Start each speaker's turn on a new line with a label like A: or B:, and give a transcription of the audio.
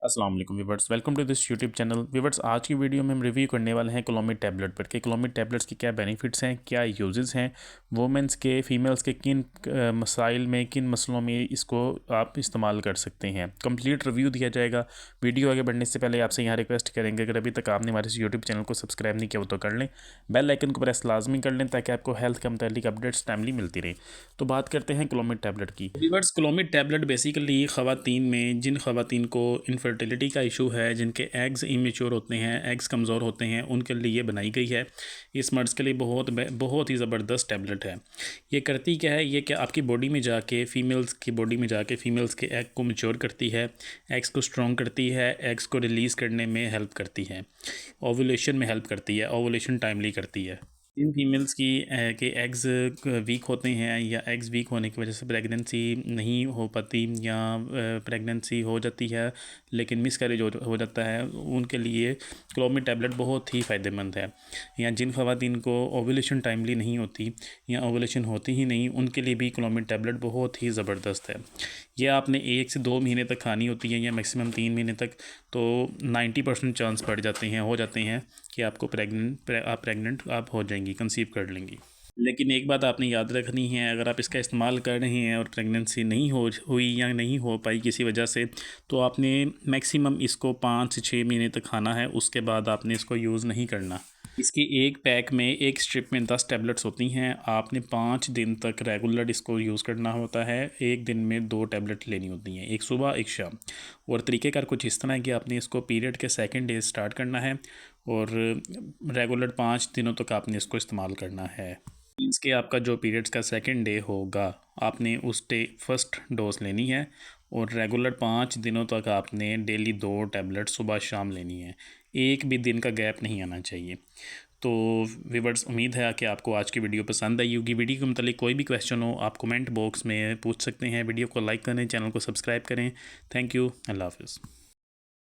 A: अस्सलाम वालेकुम viewers, welcome to this YouTube channel. Viewers, आज की वीडियो में हम रिव्यू करने वाले हैं क्लोमिड टैबलेट पर कि क्लोमिड टैबलेट्स के क्या बेनिफिट्स हैं, क्या यूजेस हैं, वुमेंस के फीमेल्स के किन मसाइल में, किन मसलों में इसको आप इस्तेमाल कर सकते हैं। कंप्लीट रिव्यू दिया जाएगा। वीडियो आगे बढ़ने से पहले आपसे यहाँ रिक्वेस्ट करेंगे, अगर अभी तक आपने हमारे इस यूट्यूब चैनल को सब्सक्राइब नहीं किया वो तो कर लें, बेल आइकन को प्रेस लाजमी कर लें ताकि आपको हेल्थ के मुतालिक अपडेट्स टाइमली मिलती रहे। तो बात करते हैं क्लोमिड टैबलेट की। व्यूवर्स, क्लोमिड टैबलेट बेसिकली ख़वातीन में, जिन ख़वातीन को इनफर्टिलिटी का इशू है, जिनके एग्स इमेच्योर होते हैं, एग्स कमज़ोर होते हैं, उनके लिए बनाई गई है। इस मर्ज़ के लिए बहुत ही ज़बरदस्त टैबलेट है। ये करती क्या है, ये क्या आपकी बॉडी में जाके, फ़ीमेल्स की बॉडी में जाके फ़ीमेल्स के एग को मैच्योर करती है, एग्स को स्ट्रॉन्ग करती है, एग्स को रिलीज़ करने में हेल्प करती है, ओवुलेशन में हेल्प करती है, ओवुलेशन टाइमली करती है। जिन फीमेल्स के एग्स वीक होते हैं या एग्स वीक होने की वजह से प्रेगनेंसी नहीं हो पाती या प्रेगनेंसी हो जाती है लेकिन मिसकैरेज हो जाता है, उनके लिए क्लोमिड टैबलेट बहुत ही फ़ायदेमंद है। या जिन ख़वातीन को ओवुलेशन टाइमली नहीं होती या ओवुलेशन होती ही नहीं, उनके लिए भी क्लोमिड टैबलेट बहुत ही ज़बरदस्त है। यह आपने 1 से 2 महीने तक खानी होती है या मैक्सिमम 3 महीने तक, तो 90% चांस बढ़ जाते हैं, हो जाते हैं कि आपको प्रेग्नेंट आप हो जाएंगी, कंसीव कर लेंगी। लेकिन एक बात आपने याद रखनी है, अगर आप इसका इस्तेमाल कर रहे हैं और प्रेगनेंसी नहीं हुई या नहीं हो पाई किसी वजह से, तो आपने मैक्सिमम इसको 5 से 6 महीने तक खाना है, उसके बाद आपने इसको यूज़ नहीं करना। इसकी एक पैक में, एक स्ट्रिप में 10 टैबलेट्स होती हैं। आपने 5 दिन तक रेगुलर इसको यूज़ करना होता है। एक दिन में 2 टैबलेट लेनी होती हैं, एक सुबह एक शाम। और तरीक़ेकार कुछ इस तरह है कि आपने इसको पीरियड के सेकंड डे स्टार्ट करना है और रेगुलर 5 दिनों तक आपने इसको इस्तेमाल करना है। मीन्स कि आपका जो पीरियड्स का सेकंड डे होगा, आपने उस डे फर्स्ट डोज लेनी है और रेगुलर 5 दिनों तक आपने डेली 2 टैबलेट सुबह शाम लेनी है। एक भी दिन का गैप नहीं आना चाहिए। तो व्यूअर्स, उम्मीद है कि आपको आज की वीडियो पसंद आई होगी। वीडियो के मतलब कोई भी क्वेश्चन हो आप कमेंट बॉक्स में पूछ सकते हैं। वीडियो को लाइक करें, चैनल को सब्सक्राइब करें। थैंक यू, अल्लाह हाफ़िज़।